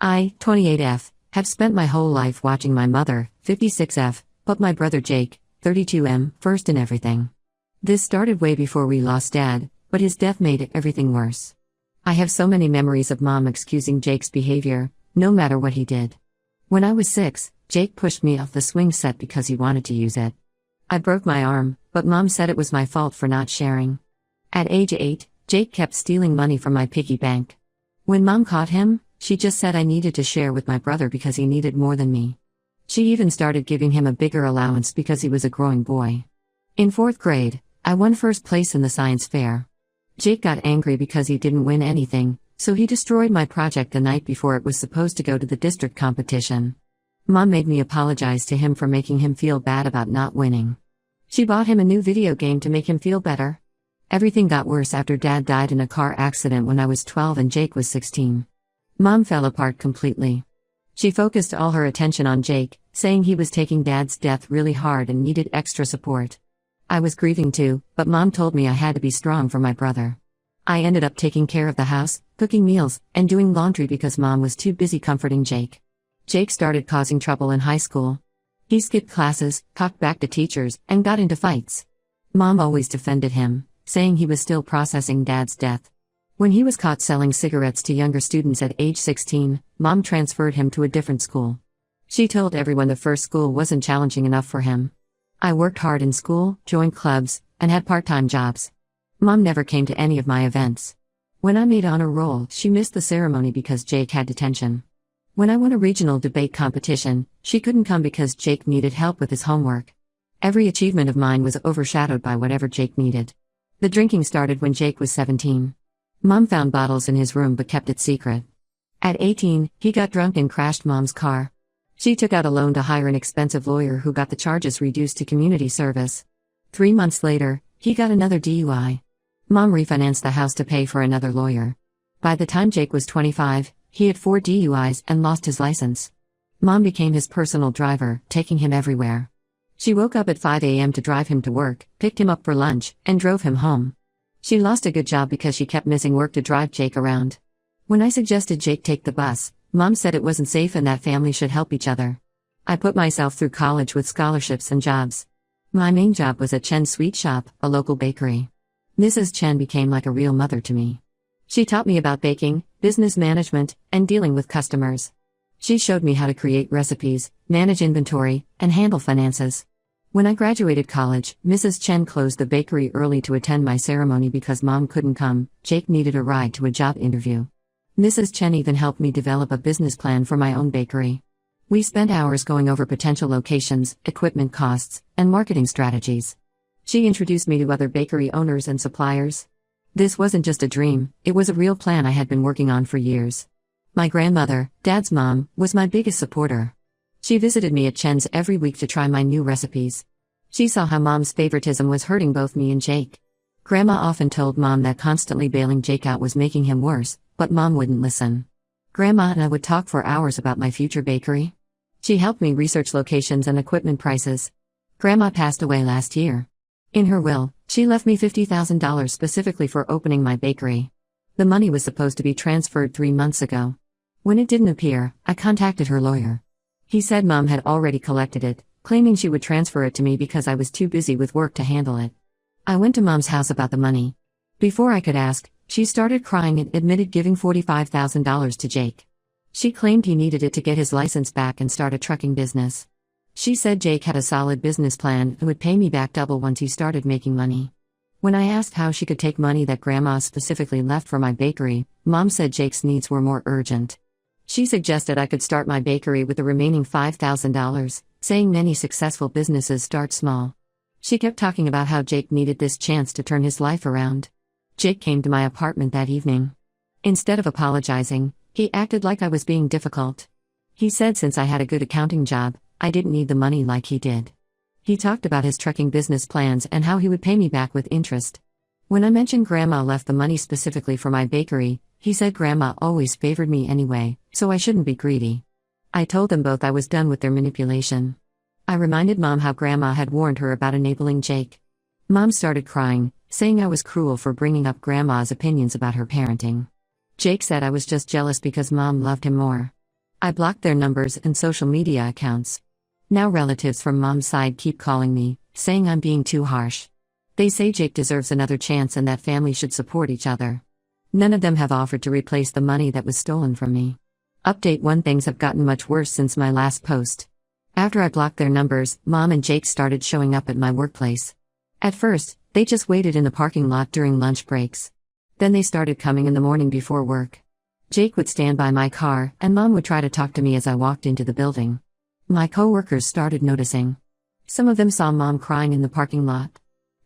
I, 28F, have spent my whole life watching my mother, 56F, put my brother Jake, 32M, first in everything. This started way before we lost Dad, but his death made everything worse. I have so many memories of Mom excusing Jake's behavior, no matter what he did. When I was 6, Jake pushed me off the swing set because he wanted to use it. I broke my arm, but Mom said it was my fault for not sharing. At age 8, Jake kept stealing money from my piggy bank. When Mom caught him, she just said I needed to share with my brother because he needed more than me. She even started giving him a bigger allowance because he was a growing boy. In 4th grade, I won first place in the science fair. Jake got angry because he didn't win anything, so he destroyed my project the night before it was supposed to go to the district competition. Mom made me apologize to him for making him feel bad about not winning. She bought him a new video game to make him feel better. Everything got worse after Dad died in a car accident when I was 12 and Jake was 16. Mom fell apart completely. She focused all her attention on Jake, saying he was taking Dad's death really hard and needed extra support. I was grieving too, but Mom told me I had to be strong for my brother. I ended up taking care of the house, cooking meals, and doing laundry because Mom was too busy comforting Jake. Jake started causing trouble in high school. He skipped classes, talked back to teachers, and got into fights. Mom always defended him, saying he was still processing Dad's death. When he was caught selling cigarettes to younger students at age 16, Mom transferred him to a different school. She told everyone the first school wasn't challenging enough for him. I worked hard in school, joined clubs, and had part-time jobs. Mom never came to any of my events. When I made honor roll, she missed the ceremony because Jake had detention. When I won a regional debate competition, she couldn't come because Jake needed help with his homework. Every achievement of mine was overshadowed by whatever Jake needed. The drinking started when Jake was 17. Mom found bottles in his room but kept it secret. At 18, he got drunk and crashed Mom's car. She took out a loan to hire an expensive lawyer who got the charges reduced to community service. 3 months later, he got another DUI. Mom refinanced the house to pay for another lawyer. By the time Jake was 25, he had 4 DUIs and lost his license. Mom became his personal driver, taking him everywhere. She woke up at 5 a.m. to drive him to work, picked him up for lunch, and drove him home. She lost a good job because she kept missing work to drive Jake around. When I suggested Jake take the bus, Mom said it wasn't safe and that families should help each other. I put myself through college with scholarships and jobs. My main job was at Chen's Sweet Shop, a local bakery. Mrs. Chen became like a real mother to me. She taught me about baking, business management, and dealing with customers. She showed me how to create recipes, manage inventory, and handle finances. When I graduated college, Mrs. Chen closed the bakery early to attend my ceremony because Mom couldn't come. Jake needed a ride to a job interview. Mrs. Chen even helped me develop a business plan for my own bakery. We spent hours going over potential locations, equipment costs, and marketing strategies. She introduced me to other bakery owners and suppliers. This wasn't just a dream, it was a real plan I had been working on for years. My grandmother, Dad's mom, was my biggest supporter. She visited me at Chen's every week to try my new recipes. She saw how Mom's favoritism was hurting both me and Jake. Grandma often told Mom that constantly bailing Jake out was making him worse, but Mom wouldn't listen. Grandma and I would talk for hours about my future bakery. She helped me research locations and equipment prices. Grandma passed away last year. In her will, she left me $50,000 specifically for opening my bakery. The money was supposed to be transferred 3 months ago. When it didn't appear, I contacted her lawyer. He said Mom had already collected it, claiming she would transfer it to me because I was too busy with work to handle it. I went to Mom's house about the money. Before I could ask, she started crying and admitted giving $45,000 to Jake. She claimed he needed it to get his license back and start a trucking business. She said Jake had a solid business plan and would pay me back double once he started making money. When I asked how she could take money that Grandma specifically left for my bakery, Mom said Jake's needs were more urgent. She suggested I could start my bakery with the remaining $5,000, saying many successful businesses start small. She kept talking about how Jake needed this chance to turn his life around. Jake came to my apartment that evening. Instead of apologizing, he acted like I was being difficult. He said since I had a good accounting job, I didn't need the money like he did. He talked about his trucking business plans and how he would pay me back with interest. When I mentioned Grandma left the money specifically for my bakery, he said Grandma always favored me anyway, so I shouldn't be greedy. I told them both I was done with their manipulation. I reminded Mom how Grandma had warned her about enabling Jake. Mom started crying, saying I was cruel for bringing up Grandma's opinions about her parenting. Jake said I was just jealous because Mom loved him more. I blocked their numbers and social media accounts. Now relatives from mom's side keep calling me, saying I'm being too harsh. They say Jake deserves another chance and that family should support each other. None of them have offered to replace the money that was stolen from me. Update 1: Things have gotten much worse since my last post. After I blocked their numbers, Mom and Jake started showing up at my workplace. At first, they just waited in the parking lot during lunch breaks. Then they started coming in the morning before work. Jake would stand by my car, and Mom would try to talk to me as I walked into the building. My coworkers started noticing. Some of them saw Mom crying in the parking lot.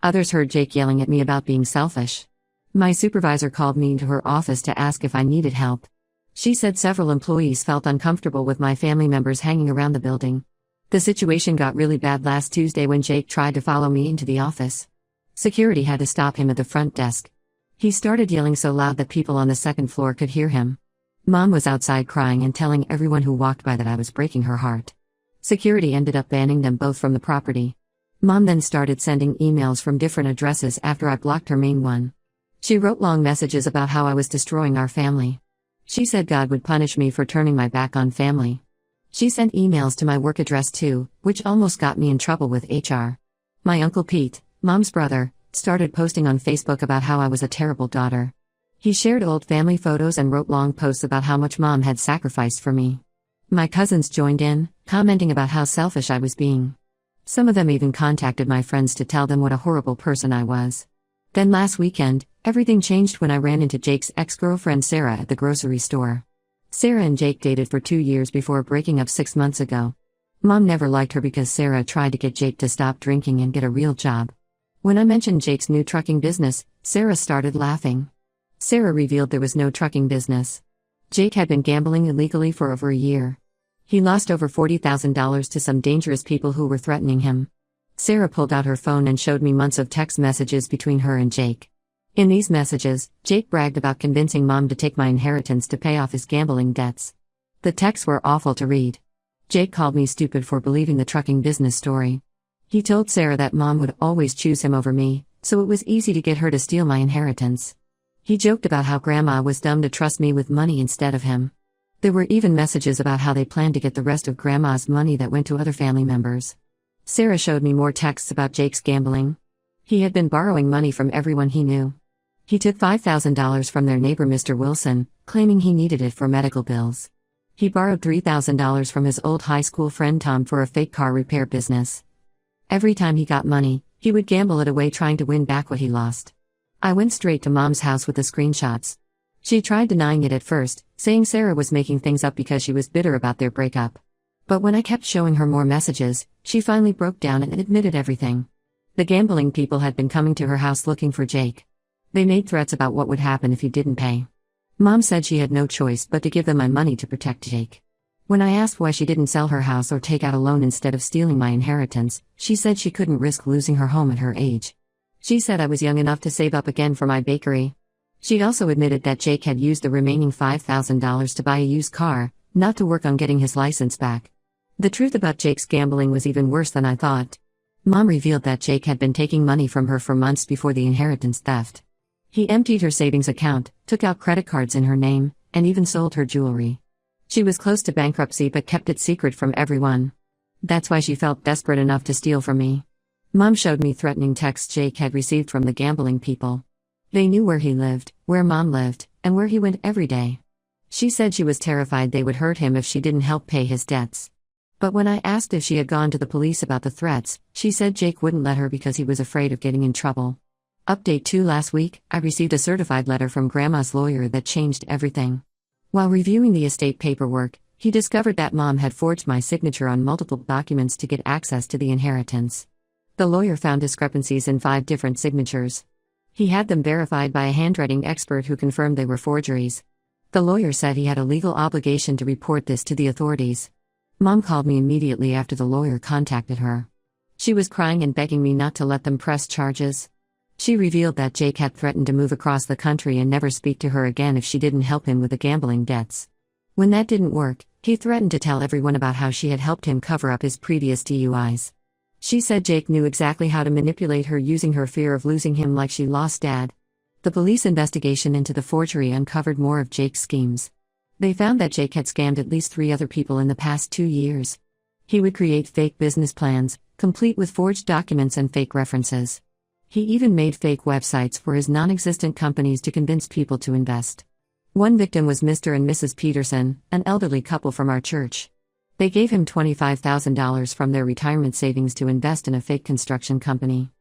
Others heard Jake yelling at me about being selfish. My supervisor called me into her office to ask if I needed help. She said several employees felt uncomfortable with my family members hanging around the building. The situation got really bad last Tuesday when Jake tried to follow me into the office. Security had to stop him at the front desk. He started yelling so loud that people on the second floor could hear him. Mom was outside crying and telling everyone who walked by that I was breaking her heart. Security ended up banning them both from the property. Mom then started sending emails from different addresses after I blocked her main one. She wrote long messages about how I was destroying our family. She said God would punish me for turning my back on family. She sent emails to my work address too, which almost got me in trouble with HR. My Uncle Pete, Mom's brother, started posting on Facebook about how I was a terrible daughter. He shared old family photos and wrote long posts about how much Mom had sacrificed for me. My cousins joined in, commenting about how selfish I was being. Some of them even contacted my friends to tell them what a horrible person I was. Then last weekend, everything changed when I ran into Jake's ex-girlfriend Sarah at the grocery store. Sarah and Jake dated for 2 years before breaking up 6 months ago. Mom never liked her because Sarah tried to get Jake to stop drinking and get a real job. When I mentioned Jake's new trucking business, Sarah started laughing. Sarah revealed there was no trucking business. Jake had been gambling illegally for over a year. He lost over $40,000 to some dangerous people who were threatening him. Sarah pulled out her phone and showed me months of text messages between her and Jake. In these messages, Jake bragged about convincing Mom to take my inheritance to pay off his gambling debts. The texts were awful to read. Jake called me stupid for believing the trucking business story. He told Sarah that Mom would always choose him over me, so it was easy to get her to steal my inheritance. He joked about how Grandma was dumb to trust me with money instead of him. There were even messages about how they planned to get the rest of Grandma's money that went to other family members. Sarah showed me more texts about Jake's gambling. He had been borrowing money from everyone he knew. He took $5,000 from their neighbor Mr. Wilson, claiming he needed it for medical bills. He borrowed $3,000 from his old high school friend Tom for a fake car repair business. Every time he got money, he would gamble it away trying to win back what he lost. I went straight to Mom's house with the screenshots. She tried denying it at first, saying Sarah was making things up because she was bitter about their breakup. But when I kept showing her more messages, she finally broke down and admitted everything. The gambling people had been coming to her house looking for Jake. They made threats about what would happen if he didn't pay. Mom said she had no choice but to give them my money to protect Jake. When I asked why she didn't sell her house or take out a loan instead of stealing my inheritance, she said she couldn't risk losing her home at her age. She said I was young enough to save up again for my bakery. She'd also admitted that Jake had used the remaining $5,000 to buy a used car, not to work on getting his license back. The truth about Jake's gambling was even worse than I thought. Mom revealed that Jake had been taking money from her for months before the inheritance theft. He emptied her savings account, took out credit cards in her name, and even sold her jewelry. She was close to bankruptcy but kept it secret from everyone. That's why she felt desperate enough to steal from me. Mom showed me threatening texts Jake had received from the gambling people. They knew where he lived, where Mom lived, and where he went every day. She said she was terrified they would hurt him if she didn't help pay his debts. But when I asked if she had gone to the police about the threats, she said Jake wouldn't let her because he was afraid of getting in trouble. Update 2: Last week, I received a certified letter from Grandma's lawyer that changed everything. While reviewing the estate paperwork, he discovered that Mom had forged my signature on multiple documents to get access to the inheritance. The lawyer found discrepancies in 5 different signatures. He had them verified by a handwriting expert who confirmed they were forgeries. The lawyer said he had a legal obligation to report this to the authorities. Mom called me immediately after the lawyer contacted her. She was crying and begging me not to let them press charges. She revealed that Jake had threatened to move across the country and never speak to her again if she didn't help him with the gambling debts. When that didn't work, he threatened to tell everyone about how she had helped him cover up his previous DUIs. She said Jake knew exactly how to manipulate her using her fear of losing him like she lost Dad. The police investigation into the forgery uncovered more of Jake's schemes. They found that Jake had scammed at least 3 other people in the past 2 years. He would create fake business plans, complete with forged documents and fake references. He even made fake websites for his non-existent companies to convince people to invest. One victim was Mr. and Mrs. Peterson, an elderly couple from our church. They gave him $25,000 from their retirement savings to invest in a fake construction company.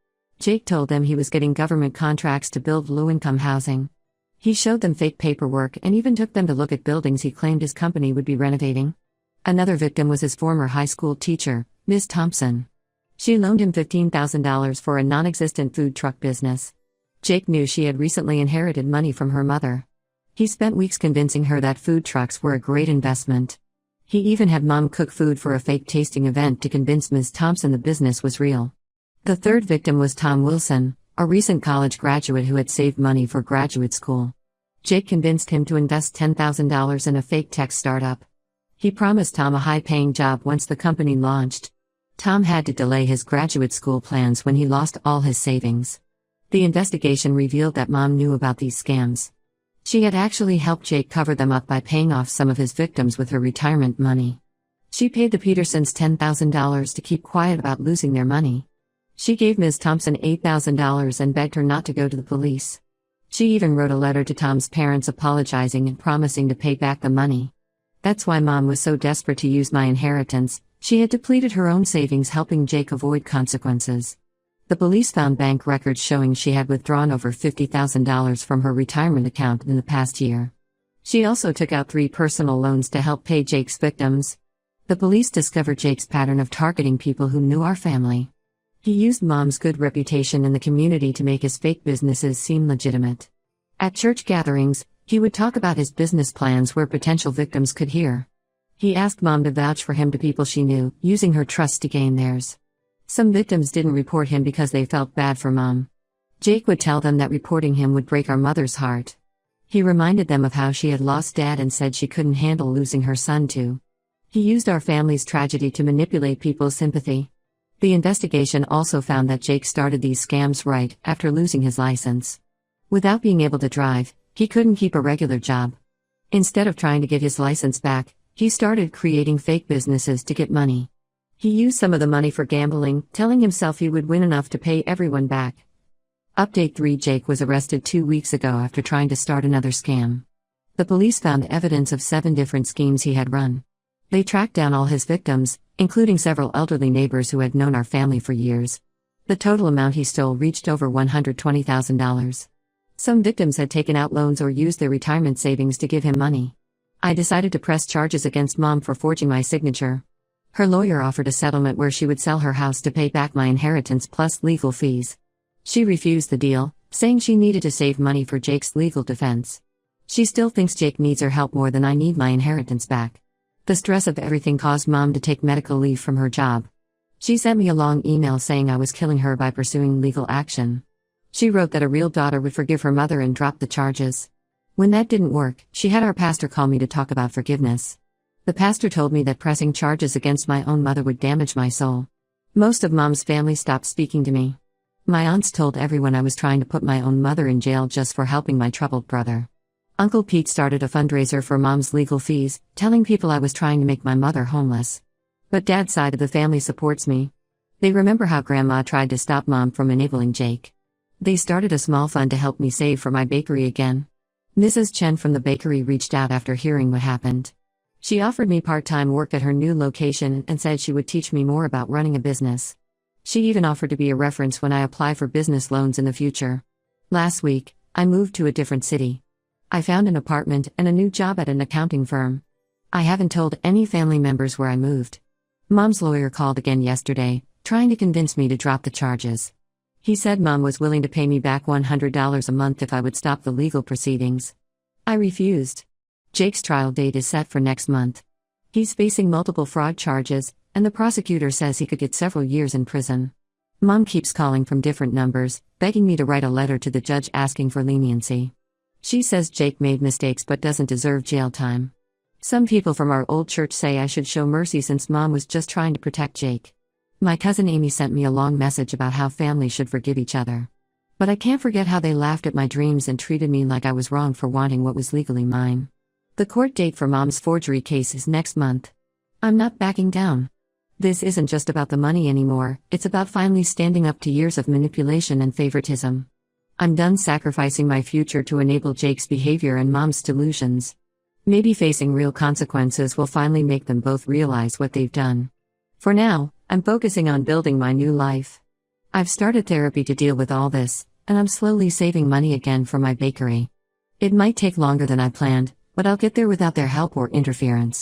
Jake told them he was getting government contracts to build low-income housing. He showed them fake paperwork and even took them to look at buildings he claimed his company would be renovating. Another victim was his former high school teacher, Ms. Thompson. She loaned him $15,000 for a non-existent food truck business. Jake knew she had recently inherited money from her mother. He spent weeks convincing her that food trucks were a great investment. He even had Mom cook food for a fake tasting event to convince Ms. Thompson the business was real. The third victim was Tom Wilson, a recent college graduate who had saved money for graduate school. Jake convinced him to invest $10,000 in a fake tech startup. He promised Tom a high-paying job once the company launched. Tom had to delay his graduate school plans when he lost all his savings. The investigation revealed that Mom knew about these scams. She had actually helped Jake cover them up by paying off some of his victims with her retirement money. She paid the Petersons $10,000 to keep quiet about losing their money. She gave Ms. Thompson $8,000 and begged her not to go to the police. She even wrote a letter to Tom's parents apologizing and promising to pay back the money. That's why Mom was so desperate to use my inheritance. She had depleted her own savings, helping Jake avoid consequences. The police found bank records showing she had withdrawn over $50,000 from her retirement account in the past year. She also took out 3 personal loans to help pay Jake's victims. The police discovered Jake's pattern of targeting people who knew our family. He used Mom's good reputation in the community to make his fake businesses seem legitimate. At church gatherings, he would talk about his business plans where potential victims could hear. He asked Mom to vouch for him to people she knew, using her trust to gain theirs. Some victims didn't report him because they felt bad for Mom. Jake would tell them that reporting him would break our mother's heart. He reminded them of how she had lost Dad and said she couldn't handle losing her son too. He used our family's tragedy to manipulate people's sympathy. The investigation also found that Jake started these scams right after losing his license. Without being able to drive, he couldn't keep a regular job. Instead of trying to get his license back, he started creating fake businesses to get money. He used some of the money for gambling, telling himself he would win enough to pay everyone back. Update 3: Jake was arrested 2 weeks ago after trying to start another scam. The police found evidence of 7 different schemes he had run. They tracked down all his victims, including several elderly neighbors who had known our family for years. The total amount he stole reached over $120,000. Some victims had taken out loans or used their retirement savings to give him money. I decided to press charges against Mom for forging my signature. Her lawyer offered a settlement where she would sell her house to pay back my inheritance plus legal fees. She refused the deal, saying she needed to save money for Jake's legal defense. She still thinks Jake needs her help more than I need my inheritance back. The stress of everything caused Mom to take medical leave from her job. She sent me a long email saying I was killing her by pursuing legal action. She wrote that a real daughter would forgive her mother and drop the charges. When that didn't work, she had our pastor call me to talk about forgiveness. The pastor told me that pressing charges against my own mother would damage my soul. Most of Mom's family stopped speaking to me. My aunts told everyone I was trying to put my own mother in jail just for helping my troubled brother. Uncle Pete started a fundraiser for Mom's legal fees, telling people I was trying to make my mother homeless. But Dad's side of the family supports me. They remember how Grandma tried to stop Mom from enabling Jake. They started a small fund to help me save for my bakery again. Mrs. Chen from the bakery reached out after hearing what happened. She offered me part-time work at her new location and said she would teach me more about running a business. She even offered to be a reference when I apply for business loans in the future. Last week, I moved to a different city. I found an apartment and a new job at an accounting firm. I haven't told any family members where I moved. Mom's lawyer called again yesterday, trying to convince me to drop the charges. He said Mom was willing to pay me back $100 a month if I would stop the legal proceedings. I refused. Jake's trial date is set for next month. He's facing multiple fraud charges, and the prosecutor says he could get several years in prison. Mom keeps calling from different numbers, begging me to write a letter to the judge asking for leniency. She says Jake made mistakes but doesn't deserve jail time. Some people from our old church say I should show mercy since Mom was just trying to protect Jake. My cousin Amy sent me a long message about how families should forgive each other. But I can't forget how they laughed at my dreams and treated me like I was wrong for wanting what was legally mine. The court date for Mom's forgery case is next month. I'm not backing down. This isn't just about the money anymore, it's about finally standing up to years of manipulation and favoritism. I'm done sacrificing my future to enable Jake's behavior and Mom's delusions. Maybe facing real consequences will finally make them both realize what they've done. For now, I'm focusing on building my new life. I've started therapy to deal with all this, and I'm slowly saving money again for my bakery. It might take longer than I planned, but I'll get there without their help or interference.